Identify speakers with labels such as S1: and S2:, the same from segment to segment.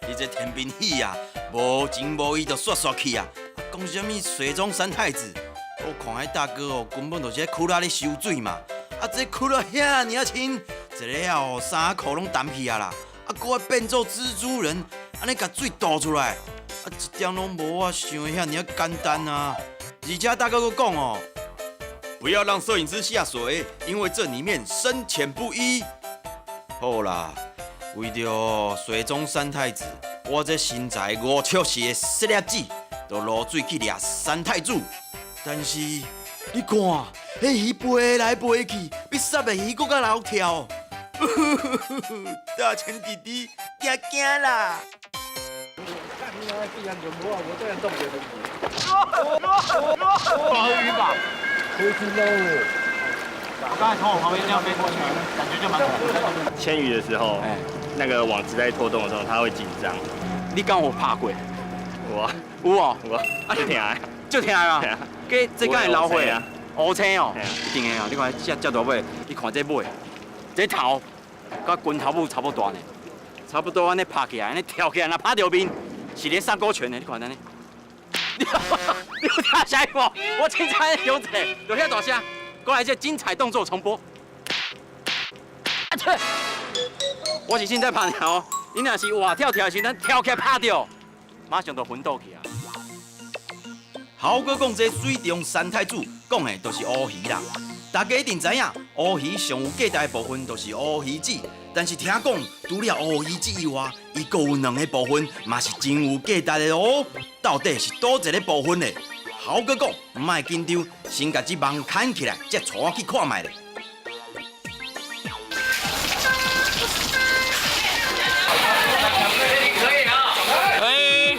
S1: 你这天兵喜啊，无情无义就煞煞去啊！讲什么水中三太子？我看迄大哥哦，根本就是窟窿咧收水嘛！啊，这窟窿遐尔深，一个啊哦3箍拢淡去啊啦！啊，搁要变做蜘蛛人，安尼甲水倒出来，啊，一点拢无我想的遐尔简单啊！而且大哥搁讲哦，不要让摄影师下水，因为这里面深浅不一。好啦。为着水中三太子，我这身材5尺4的色粒子，都落水去掠三太子。但是你看，迄鱼飞来飞去，比杀的鱼搁较老跳。大千弟弟，惊啦！
S2: 划鱼吧，
S3: 可以去喽。
S2: 我刚才从我旁边这样飞过去，感觉就蛮恐怖的。
S4: 牵鱼的时候，那个网子在拖动的时候，它会紧张。
S2: 你敢有拍过？
S4: 有
S2: 哦，
S4: 啊，就挺爱，
S2: 就听啊。这敢会捞回
S4: 啊？
S2: 乌青哦，一定的啊！你看这大尾，你看这尾，这头，甲拳头母差不多呢，差不多安尼拍起来，安尼跳起来，若拍到面，是咧上勾拳的，你看安尼。你有听声无？我凊彩用者，就遐大声。过来这精彩动作重播。我是凊彩拍鸟，你若是活跳跳的时阵跳起来拍到，马上就昏倒去啊！
S1: 豪哥讲这水中三太子，讲的就是乌鱼啦。大家一定知影，乌鱼上有价值的部分就是乌鱼子，但是听讲除了乌鱼子以外，伊阁有2个部分嘛是真有价值的哦。到底是倒一个部分呢？豪哥讲，唔卖紧张，先甲这网牵起来，再带我去看卖咧。
S2: 可以啊，可以。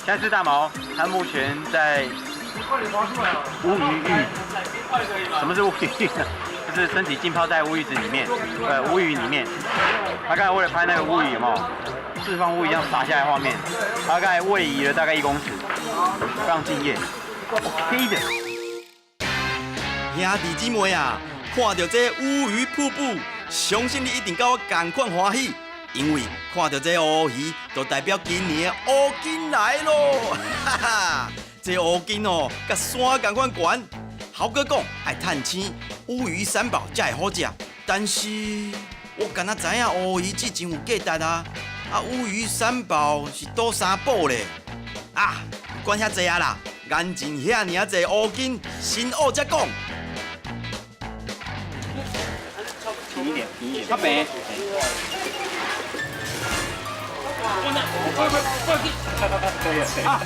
S5: 现在是大毛，他目前在乌鱼浴。什么是乌鱼浴呢？就是身体浸泡在乌鱼子里面，乌鱼里面。他刚才为了拍那个乌鱼，有没有释放乌鱼这样洒下来的画面？他刚才位移了大概1公尺，非常敬业。OK 的。
S1: 兄弟姊妹啊，看到这乌鱼瀑布，相信你一定跟我同款欢喜，因为看到这乌鱼，就代表今年的乌金来咯！哈哈，这乌金哦，甲山同款悬。豪哥讲爱探青，乌鱼三宝才会好食，但是我敢若知影乌鱼子真有价值啊！啊，乌鱼三宝是倒三宝咧？啊，管遐济啊啦，眼前遐尔济乌金，新乌才讲。
S4: 平一点，
S2: 较平。啊！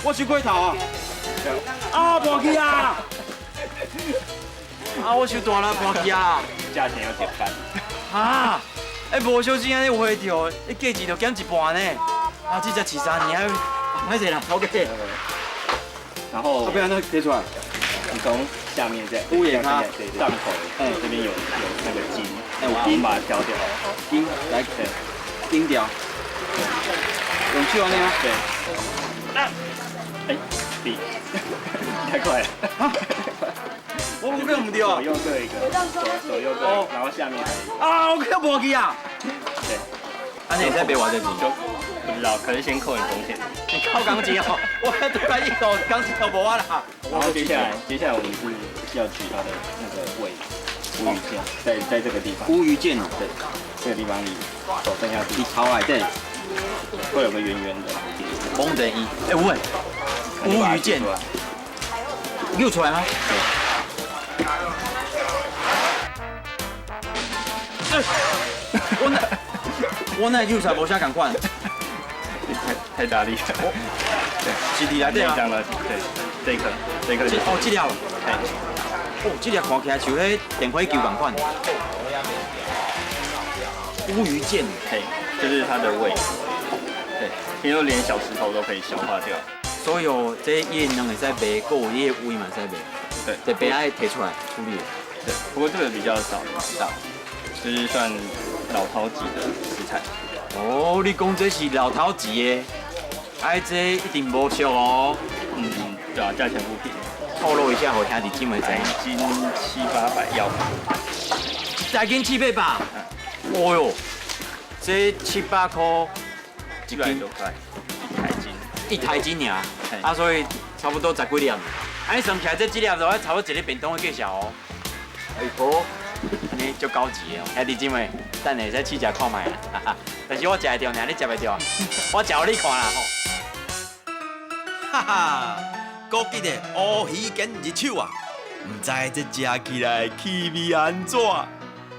S2: 我是过头啊！啊，破去啊！啊，我手大了，破去啊！
S4: 价钱要减半。
S2: 啊！无小心安尼有回着，你价钱就减一半呢。啊，这才饲3年，歹势啦，OK。
S4: 然后
S2: 不然那贴出来。
S4: 你从下面再
S2: 屋檐它
S4: 对档口，这边有那个筋，
S2: 有筋，
S4: 把它挑掉。
S2: 筋来，
S4: 对，
S2: 筋掉。用手安尼啊？
S4: 对。比太快了。
S2: 我有看唔对啊？
S4: 左右各一个，左右各一个，然后下面还有一个。
S2: 啊，我看无去啊！
S4: 对，
S2: 安尼会使卖偌济钱？
S4: 就不知道，可能先扣你工钱。
S2: 你靠钢筋哦，我突然一口钢筋都无啊啦。
S4: 然后接下来我们是要取它的那个尾乌鱼剑，在这个地方。
S2: 乌鱼剑哦，
S4: 对，这个地方你手伸下去，
S2: 你朝来对，
S4: 会有个圆圆的。
S2: 蒙人衣，喂，乌鱼剑，溜出来吗？我那溜出来无啥共款，
S4: 太大力了。对，
S2: 是伫内底啊。
S4: 对，这一颗。
S2: 哦，这条。
S4: 嘿。
S2: 哦，这条看起来像迄电火球共款。乌鱼剑，
S4: 嘿，就是它的胃。对，听说连小石头都可以消化掉。
S2: 所以哦，这伊两会使卖，还有伊的胃嘛使卖。
S4: 对，
S2: 这白爱摕出来处理。
S4: 对，不过这个比较少吃到，就是算老饕级的食材。
S2: 哦，你讲这是老头级的，哎，这一定无俗哦。
S4: 对啊，价钱不便宜，
S2: 透露一下，我兄弟姊妹知。
S4: 一斤700-800要。
S2: 大斤700-800，哦哟，这700块一
S4: 100
S2: 斤
S4: 多块一台斤。
S2: 一台斤尔，
S4: 嘿
S2: 啊，所以差不多10几粒。啊，你算起来这几粒就要差不多一个便当的价钱哦。哎婆，安尼足高级的哦，兄弟姊妹，等下再试食看卖啦，哈哈。但是我食得着，你食袂着，我食互你看啦吼。
S1: 哈哈，高级的乌鱼羹入手啊！唔知这食起来气味安怎？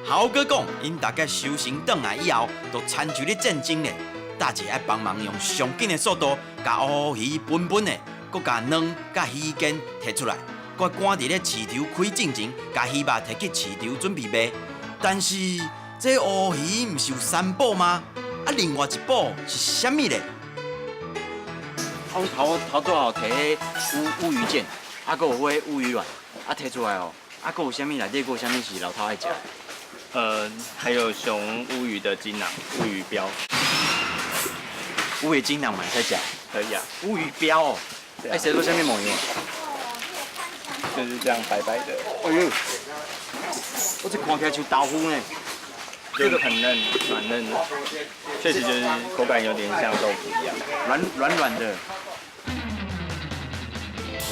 S1: 豪哥讲，因大家修行转来以后，都参像咧战争咧。大姐爱帮忙用上紧的速度，甲乌鱼分分的，搁甲卵甲鱼羹摕出来，搁赶伫咧市场开进前，甲鱼肉摕去市场准备卖。但是这乌鱼唔是有3宝吗？啊，另外一宝是啥物咧？
S2: 头拄好摕乌鱼腱，啊，搁有迄乌鱼卵，啊摕出来哦，啊，搁有啥物内底，搁有啥物是老头爱食？
S4: 还有熊乌鱼的精囊、乌鱼标，
S2: 乌鱼精囊嘛会使食，
S4: 可以啊，
S2: 乌鱼标哦，
S4: 对啊
S2: 哎，写做啥物模样？
S4: 就是这样白白的，
S2: 哎呦，我这看起来像豆腐呢。
S4: 就是很嫩，蛮嫩的，确实就是口感有点像豆腐一样。
S2: 软的。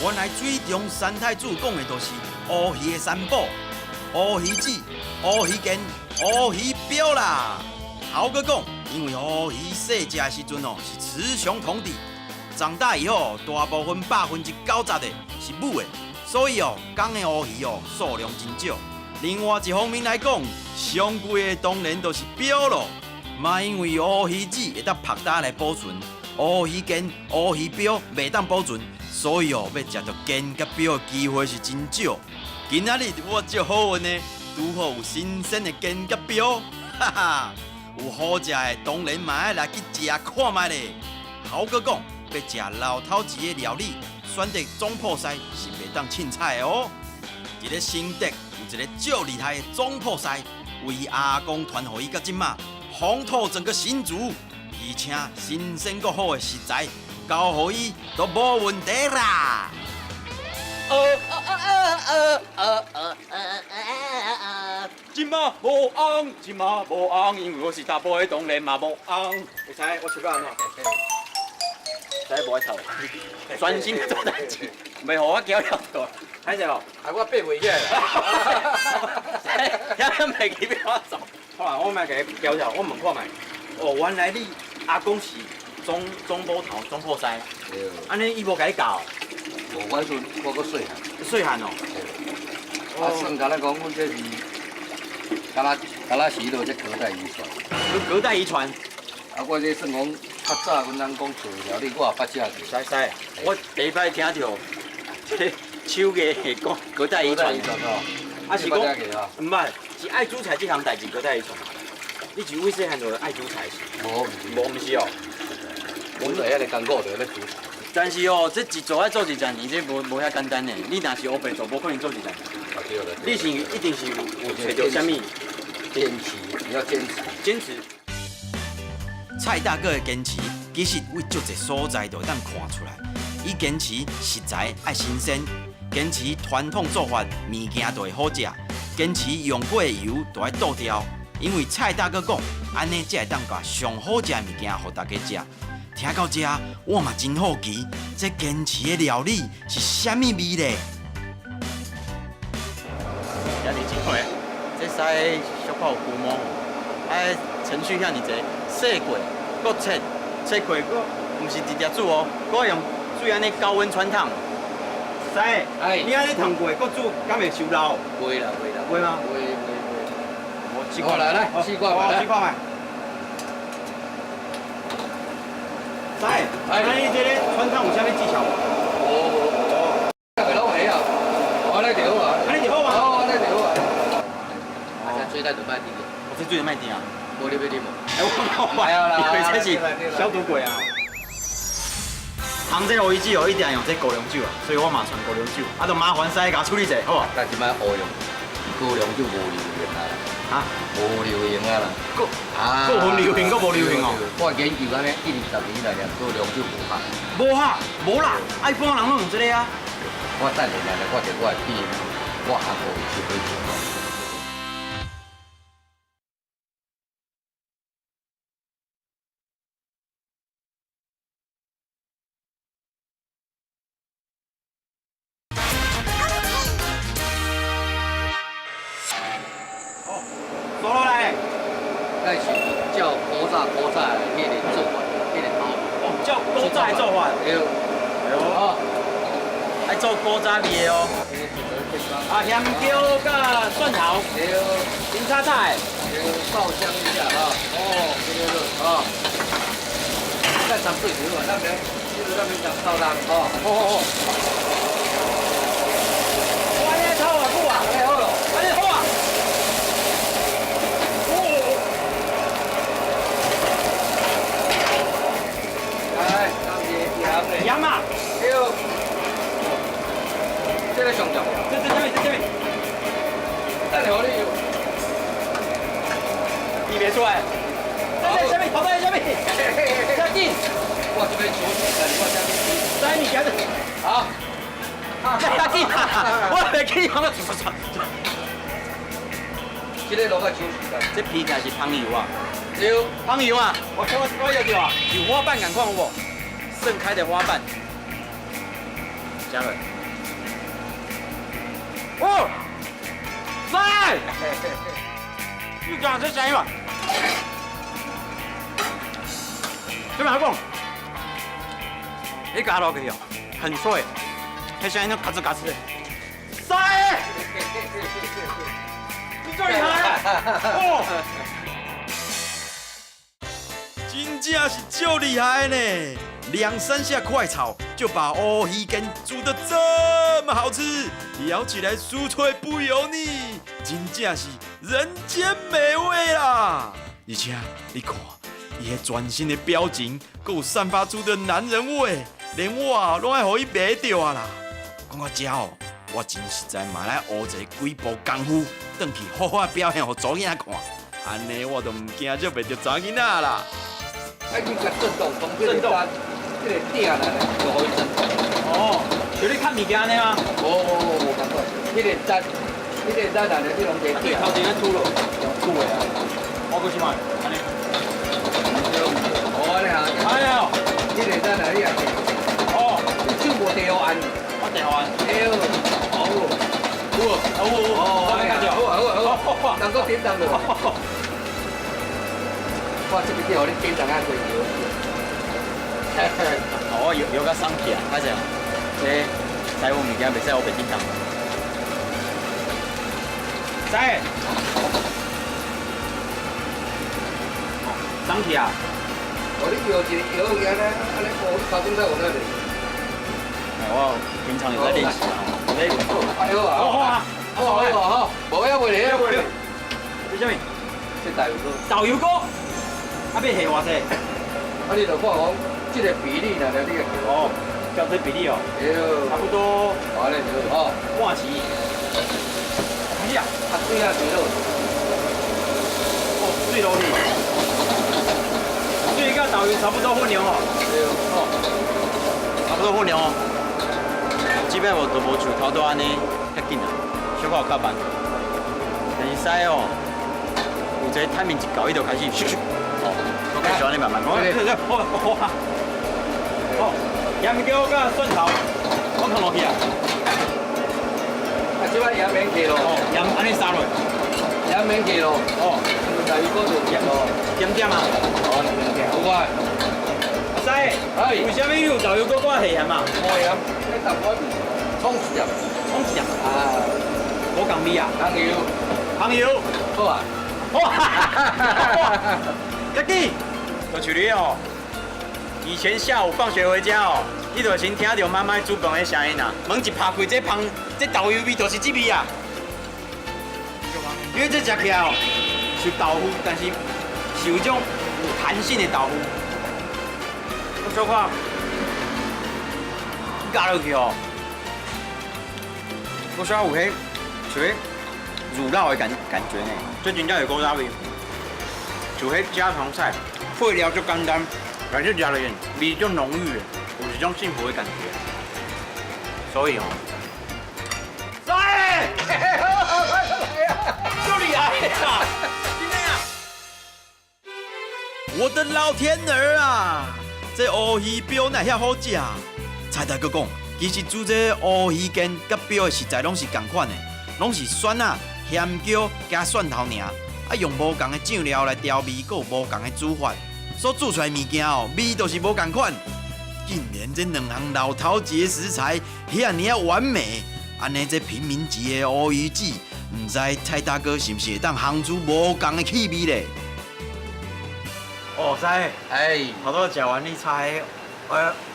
S1: 原来水中三太子讲的都是乌鱼的3宝：乌鱼子、乌鱼羹、乌鱼标啦。豪哥讲，因为乌鱼细只的时阵哦是雌雄同体，长大以后大部分90%的是母的，所以哦港的乌鱼哦数量真少。另外一方面来讲，上贵的当然都是标咯。嘛因为乌鱼子会当拍打来保存，乌鱼羹、乌鱼标袂当保存，所以哦要食到羹甲标的机会是真少。今仔日我足好运呢，拄好有新鲜的羹甲标，哈哈！有好食的当然嘛爱来去食看卖咧。豪哥讲，要食老头子的料理，选择总铺师是袂当凊彩的哦。一个新竹有一个足厉害的总铺师，为阿公传予伊到即马，风土整个新竹，而且新鲜搁好的食材，交予伊都无问题啦。
S2: 今嘛无红，今嘛无红，因为我是大波的，当然嘛无红。会使我手到安怎？使无爱臭，专心做代志，袂互我搅了大。睇势哦，
S5: 啊，我爬袂起来啦。
S2: 遐袂记要我走。好啦，我卖甲你搅搅，我问看卖。哦，原来你阿公是总捕头、总破师，
S3: 对，
S2: 安尼伊无甲你教，
S3: 无我阵我搁细汉，
S2: 细汉哦。
S3: 啊，算甲咱讲，阮这是，敢若是迄落这隔代遗传。
S2: 隔代遗传。
S3: 啊，我这算讲较早阮人讲做料理，我也捌食过。
S2: 使，我第一摆听到，这手艺讲隔代遗传。
S3: 哦，
S2: 啊是讲
S3: 捌食过啊？
S2: 唔捌，是爱煮菜这项代志隔代遗传。你是为细汉就爱煮菜是？
S3: 无，
S2: 无，毋是哦。
S3: 阮就遐个艰苦，就咧煮菜。
S2: 但是哦，这一做爱做100年，这无遐简单呢。你若是黑白做，无可能做100年。
S3: 啊对了。
S2: 你是一定是有找到啥物？
S3: 坚持，你要坚持。
S2: 坚持。
S1: 蔡大哥的坚持，其实为足侪所在都会当看出来。伊坚持食材爱新鲜，坚持传统做法，物件就会好食。坚持用过的油就爱倒掉，因为蔡大哥讲，安尼才会当把上好食的物件互大家食。听到这，我嘛真好奇，这坚持的料理是啥物味咧？
S2: 兄弟姊妹，这使小可有规模，哎，程序遐尼济，洗过，搁切过，搁毋是直接煮哦，搁用水安尼高温穿烫。使，你安尼烫过，搁煮，敢会受老？
S3: 会啦。
S2: 会吗？
S3: 会。
S2: 我试
S3: 好来，试看卖。
S2: 试看卖。使，安尼这个穿烫有啥物技巧无？
S3: 无。个拢会啊，安尼就好啊。
S2: 安尼就好嘛。
S3: 哦，安尼就好啊。啊，这水咱就卖滴个。
S2: 我这水就卖甜啊。
S3: 无你要啉无？
S2: 哎，我买啊啦，以为这是消毒过啊。烘这乌鱼子哦，一定要用这高粱酒啊，所以我嘛传高粱酒，啊，就麻烦使甲处理者，好无？
S3: 但即摆乌用高粱就无油的啦。
S2: 啊，
S3: 无流行啊啦。
S2: 够够分流行，够无流行哦。
S3: 我研究安尼1、20年来了，都量就无合。
S2: 无哈，无啦，一般人拢用这个啊。
S3: 我等下来看着我的片，我阿婆是会做。
S2: 走落来，
S3: 那是照古早迄个做法，迄个头。
S2: 叫古早的做法。
S3: 对。
S2: 哎呦，
S3: 哦。
S2: 爱做古早味的哦。啊，香蕉甲蒜头，
S3: 对。
S2: 青叉菜，
S3: 对，爆香一下哈。哦，对啊。再尝水牛啊，那边，那边尝烧汤哦。哦。
S2: 我安尼炒偌久啊？
S3: 安尼好咯，
S2: 安尼好啊。
S3: 来，感谢盐嘞。
S2: 盐啊。
S3: 对。这个上重要。
S2: 这边。
S3: 等下你。
S2: 比袂出来。这边，头在这边。加紧。
S3: 我这边煮我这边
S2: 在物件的。
S3: 好。
S2: 加紧啊！我袂记，我
S3: 这个落个煮时间。
S2: 这皮开是香油啊。
S3: 对。
S2: 香油啊！我要叫啊，有花瓣，赶快有无？盛开的花瓣。加了。哦，来，你讲这声音嘛？这边还讲，你夹落去哦，很脆，那声音都嘎吱嘎吱的。塞，你最厉害哦！
S1: 真正是就厉害呢！2-3下快炒就把乌鱼羹煮得这么好吃，咬起来酥脆不油腻，真正是人间美味啦！而且你看，伊迄全身的表情，佮有散发出的男人味，连我拢爱互伊迷着啊啦！讲到这哦，我真实在嘛来学一个几步功夫，转去好好表现互祖囝看，安尼我就唔惊就袂着查囡仔啦。
S3: 哎，你甲震动，从这个单，这个顶来就可以震动。
S2: 哦，就你看物件安尼吗？
S3: 无感觉，迄个单，迄个单来了，你拢得顶。
S2: 头前咧吐落，吐的啊！我过去买，安尼。
S3: 哦，安尼啊。
S2: 哎呀，
S3: 迄个单来你也顶。
S2: 哦，
S3: 你手无地好按。
S2: 我地好按。
S3: 对。好。
S2: 我没看到。
S3: 好，能够点动了。我这边叫你点动啊，贵油。
S2: 哦，油甲送起啊，歹势哦。这台湾物件袂使我袂点动。在。送起啊！
S3: 我你摇一摇安尼，安尼我头先在我那里。
S2: 我平常有在练习啊，在运动。
S3: 哎好啊，好，无要袂咧，袂咧。
S2: 这什么？
S3: 这豆油锅。
S2: 豆油锅。啊，要下偌济？
S3: 啊，你就看讲，这个比例呢，你个
S2: 哦，调这比例哦。
S3: 对。
S2: 差不多。
S3: 安尼就好。
S2: 半匙。哎呀，
S3: 啊，水啊，水落。
S2: 哦，水落去。水甲豆油差不多分量哦。
S3: 对。哦。
S2: 差不多分量哦。即摆我都无像头拄安尼遐紧啊，小可有较慢。但是使哦，有一个探面一搞，伊就开始咻咻。哦，我继续安尼慢慢。好，盐椒甲蒜头，我放落去啊。
S3: 啊，即摆盐免去咯。
S2: 哦，盐安尼撒落。
S3: 盐免去咯。哦。豆油锅就盐咯。
S2: 点点啊。
S3: 哦，好乖。
S2: 阿师，为什么你有豆油锅搁下盐嘛？
S3: 无盐，你淡薄冲一下。
S2: 冲一下。
S3: 啊。
S2: 无共味啊。
S3: 香油。好啊。
S2: 哇！家己，就像你哦，以前下午放学回家哦，你就先听到妈妈煮饭的声音啊，门一拍开，这香这豆油味就是这味啊。因为这食起来哦，是豆腐，但是是有一种有弹性的豆腐。我小可加落去哦，我小有迄像乳酪的感觉呢。这真正是古早味，就迄家常菜，配料就简单，但是食落去味就浓郁的，有一种幸福的感觉。所以哦，来，就你来呀！今天啊，
S1: 我的老天儿啊！这乌鱼标哪遐好食？蔡大哥讲，其实煮这乌鱼羹甲标的食材拢是同款的，拢是蒜啊、咸椒加蒜头尔，啊用无同的酱料来调味，佮有无同的煮法，所煮出来物件哦，味都是无同款。竟然这两项老头节食材遐尔完美，安尼这平民级的乌鱼子，唔知蔡大哥是不是会当烘出无同的气味咧？
S5: 哦，师，
S3: 哎，
S5: 头拄食完你猜，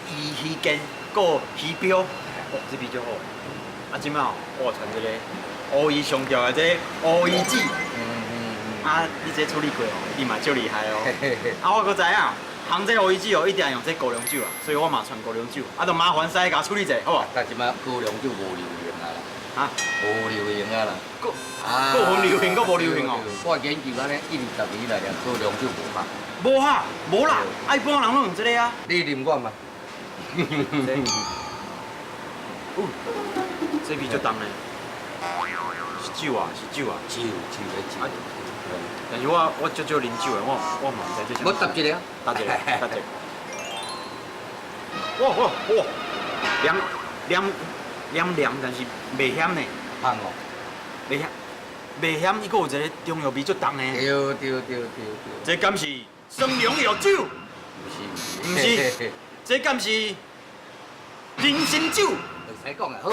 S5: 鱼羹，个鱼标，哦，这味就好。啊，即摆哦，我传这个乌鱼上吊的这乌鱼子，啊，你这处理过哦，你嘛足厉害哦。啊，我搁知影，烘这乌鱼子哦，一定要用这高粱酒啊，所以我嘛传高粱酒，啊，就麻烦师甲处理者，好无？
S3: 但即摆高粱酒无流行啊啦，
S5: 啊，
S3: 无流行啊啦，
S5: 搁分流行，搁无流行哦。
S3: 我研究安尼1、20年来了，高粱酒无拍。
S5: 无哈，无啦，啊，一般人拢用这个啊。
S3: 你啉我嘛？
S5: 这味就重嘞，是酒啊，是酒啊。
S3: 酒的酒。
S5: 但是我足少啉酒的，我嘛唔知这。
S3: 我搭一个啊。
S5: 搭一个，搭一个。哇，凉，但是袂咸呢，
S3: 香哦。
S5: 袂咸，袂咸，伊个有一个中药味足重呢。
S3: 对。
S5: 这敢是生龙药酒？
S3: 不
S5: 不是，这敢是人参酒？
S3: 袂使讲啊，好啊。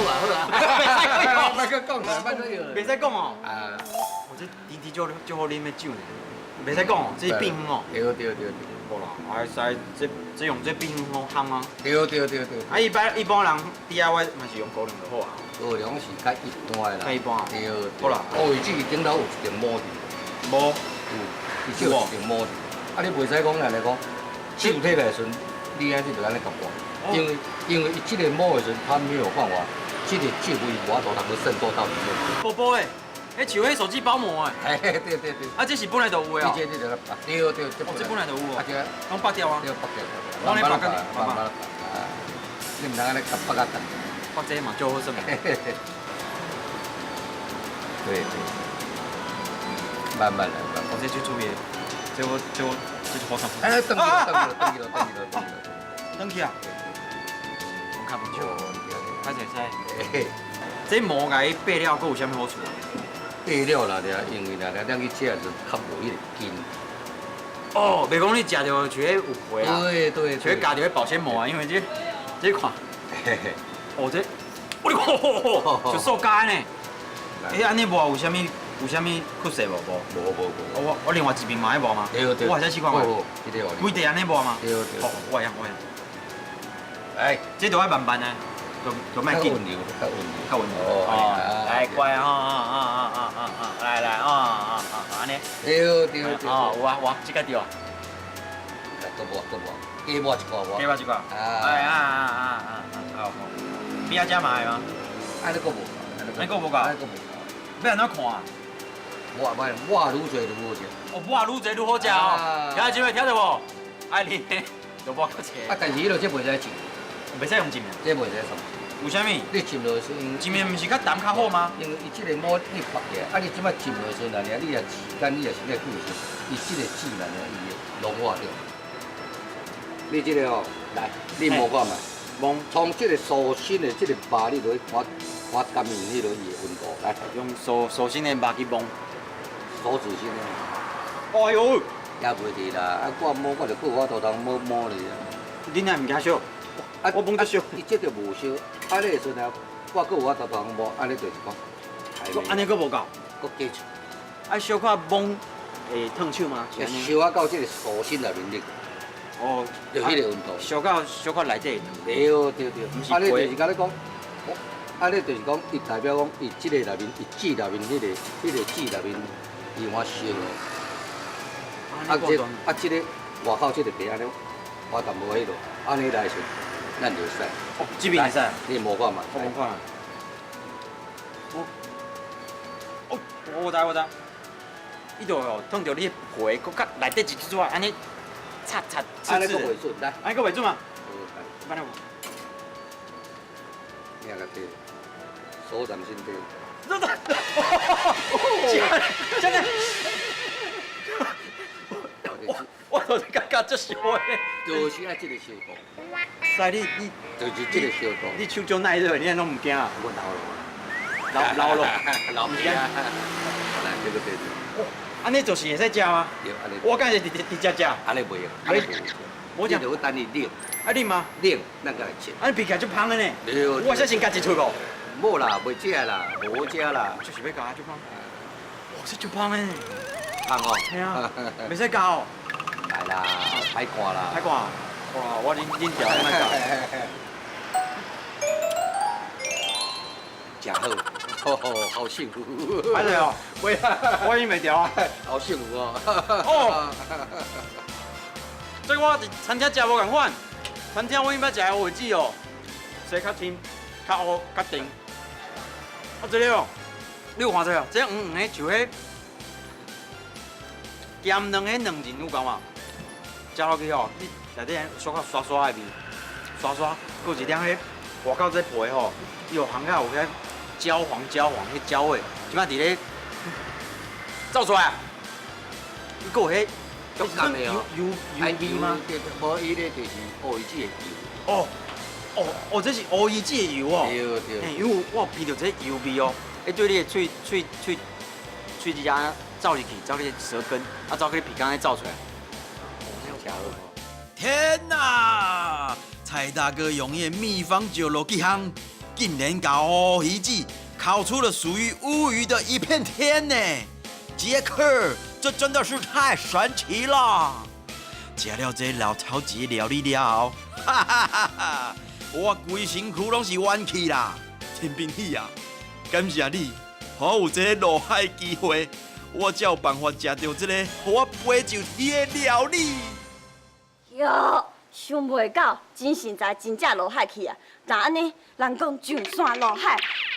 S3: 别个讲啊，别个有。
S5: 袂使讲哦。
S3: 啊。
S5: 我这滴足好啉的酒呢，袂使讲哦，这是冰红哦。
S3: 对。
S5: 无啦，啊使这用这冰红烘啊。
S3: 对。
S5: 啊，一般人 DIY 嘛是用高粱就好啊。
S3: 高粱是较一般的啦。
S5: 较一般。
S3: 对。
S5: 好啦。
S3: 乌鱼子顶头有一层膜的。
S5: 无。
S3: 伊少有一层膜的。啊，你袂使讲来讲，酒摕来的时阵，你安尼就安尼夹我，因为伊这个膜的时阵，它没有办法，这个酒味无法度通去渗透到里面。
S5: 薄薄的，迄像迄手机包膜的。
S3: 哎，对。
S5: 啊，这是本来就有的哦。
S3: 这就对，
S5: 哦，这本来就有哦。
S3: 啊，这
S5: 拢拔掉啊。
S3: 对，拔掉。
S5: 拢咧拔干
S3: 慢慢啊，你唔通安尼拔啊干。
S5: 拔这嘛就好生。
S3: 对，慢慢来。
S5: 我这就注意，这好上。
S3: 哎，登去了。
S5: 登去啊！我看不久，开始使。
S3: 嘿，
S5: 这膜甲伊备料，佮有啥物好处啊？
S3: 备料啦，因为啦，咱去吃的时候较无迄个筋。
S5: 哦，袂讲你食着像迄有皮啊，
S3: 对，
S5: 像加着迄保鲜膜啊，因为这看，哦这，我看，就塑胶呢。哎，安尼无有啥物缺失无？无。我另外一边嘛迄无吗？
S3: 对。
S5: 我还在试看看。规地安尼无吗？
S3: 对。
S5: 哦，我会。
S3: 哎，
S5: 这都要慢慢呢，就卖紧。较温柔。哦，来乖啊！来安尼。
S3: 对。
S5: 哦，有啊，这个对啊。
S3: 搁无，加抹一寡无。
S5: 加抹一寡。好。比较加嘛的吗？
S3: 安尼搁无。
S5: 安尼搁无够。要安怎看啊？
S3: 抹愈多愈好食。
S5: 哦，抹愈多愈好食哦。听到听到无？爱你就抹较济。
S3: 啊，但是迄落这袂使浸，
S5: 袂使用浸啊？
S3: 这袂使送。
S5: 为虾米？
S3: 你浸落时，
S5: 浸的毋是较淡较好吗？
S3: 因为伊这个膜你拔起来，啊，你即摆浸落时阵，你若时间你若是要久时，伊这个籽啦，伊会融化掉。你这个哦，来，你摸看嘛，从这个手心的这个把，你落去看感应迄落伊的温度，来，
S5: 用手心的把去摸，
S3: 手指心的。
S5: 哎呦，
S3: 也袂得啦，啊，我摸我就够我都通摸你啊。
S5: 恁还毋惊烧？我摸得烧。
S3: 伊这就无烧，安尼的时阵，我够我都通摸，安尼就是讲。
S5: 安尼佫无够，
S3: 佫加一。
S5: 啊，小可摸会烫手吗？
S3: 要烧啊到这个手心内面入。
S5: 哦，
S3: 就迄个温度。
S5: 烧到小可内底。
S3: 对。安尼就是甲你讲，安尼就是讲，伊代表讲，伊这个内面，伊籽内面迄个籽内面，伊有法烧咯。这个外口这个皮安尼，我淡薄迄落，安尼来时，咱就使。
S5: 哦，这边会使。
S3: 你摸看嘛。
S5: 我摸看。
S2: 我知。伊就吼烫着你的皮，搁较内底一撮安尼擦擦刺
S3: 安尼
S2: 刺的，
S3: 个袂准，来，
S2: 安尼个袂准嘛？
S3: 好来，
S2: 安尼
S3: 你个摕手掌心对，
S2: 真的，我都是感觉足烧的。
S3: 就是爱这个小度，
S2: 使你
S3: 就是这个小度。
S2: 你手足耐热，你安拢唔惊啊？
S3: 我老了。
S2: 老了，
S3: 老唔惊。来，这个对。
S2: 安尼就是会使食吗？
S3: 对，安尼。
S2: 我敢是直接食，
S3: 安尼袂用，安尼袂用。
S2: 我食
S3: 你就等伊冷，
S2: 啊你吗？
S3: 冷咱个来切。
S2: 安尼皮起来足香的呢。
S3: 对。
S2: 我小心夹一喙无？
S3: 无啦，袂食啦，无好食啦。
S2: 就是要夹足香。哇，这足香的呢。
S3: 香哦。
S2: 系啊，袂使夹哦。
S3: 来啦，歹看啦。
S2: 歹看。哇，我恁条安尼夹。
S3: 真好，好幸福。
S2: 歹势哦，我已经袂调啊。
S3: 好幸福哦。
S2: 哦。这我伫餐厅食无共款，餐厅我因捌食的蚵仔哦，洗较清、较黑、较甜。啊，这个哦，你有看这哦？这黄黄的就迄咸卵的卵仁有共嘛？食落去哦，你内底小可刷刷的味，刷刷，搁一点迄外口这皮吼，伊有含较有迄焦黄迄焦味，即摆伫咧走出来，伊搁有迄。
S3: 足干的哦，
S2: 油味吗？
S3: 无，伊咧就是乌鱼子的油。
S2: 哦，这是乌鱼子的油哦。
S3: 对。
S2: 因为我闻到这油味哦，会对你的喙之间走入去，走你的舌根，啊，走去你鼻孔咧走出来。
S1: 天哪！蔡大哥用伊的秘方酒落去烘，竟然把乌鱼子烤出了属于乌鱼的一片天呢！杰克，这真的是太神奇了！吃了这老超级料理了，哈哈哈哈！我规身躯拢是元气啦！天兵喜啊，感谢你，让我有这个落海机会，我才有办法吃到这个让我飞上天的料理。
S6: 哟，想袂到，真实在真正落海去啊！那安尼，人讲上山落海，